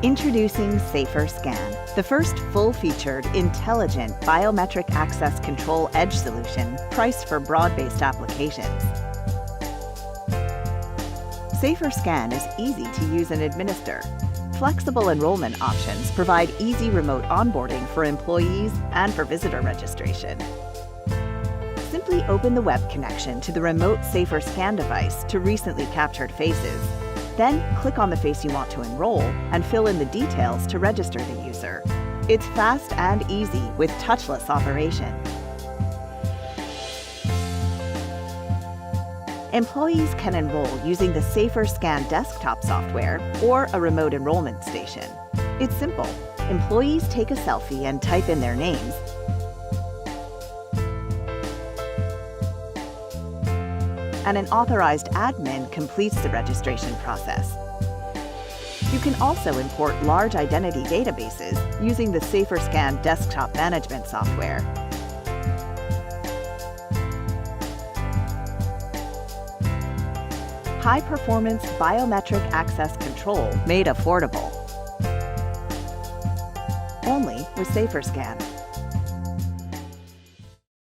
Introducing SAFR SCAN, the first full-featured, intelligent biometric access control edge solution priced for broad-based applications. SAFR SCAN is easy to use and administer. Flexible enrollment options provide easy remote onboarding for employees and for visitor registration. Simply open the web connection to the remote SAFR SCAN device to recently captured faces. Then click on the face you want to enroll and fill in the details to register the user. It's fast and easy with touchless operation. Employees can enroll using the SAFR SCAN desktop software or a remote enrollment station. It's simple. Employees take a selfie and type in their names. And an authorized admin completes the registration process. You can also import large identity databases using the SAFR SCAN desktop management software. High-performance biometric access control made affordable. Only with SAFR SCAN.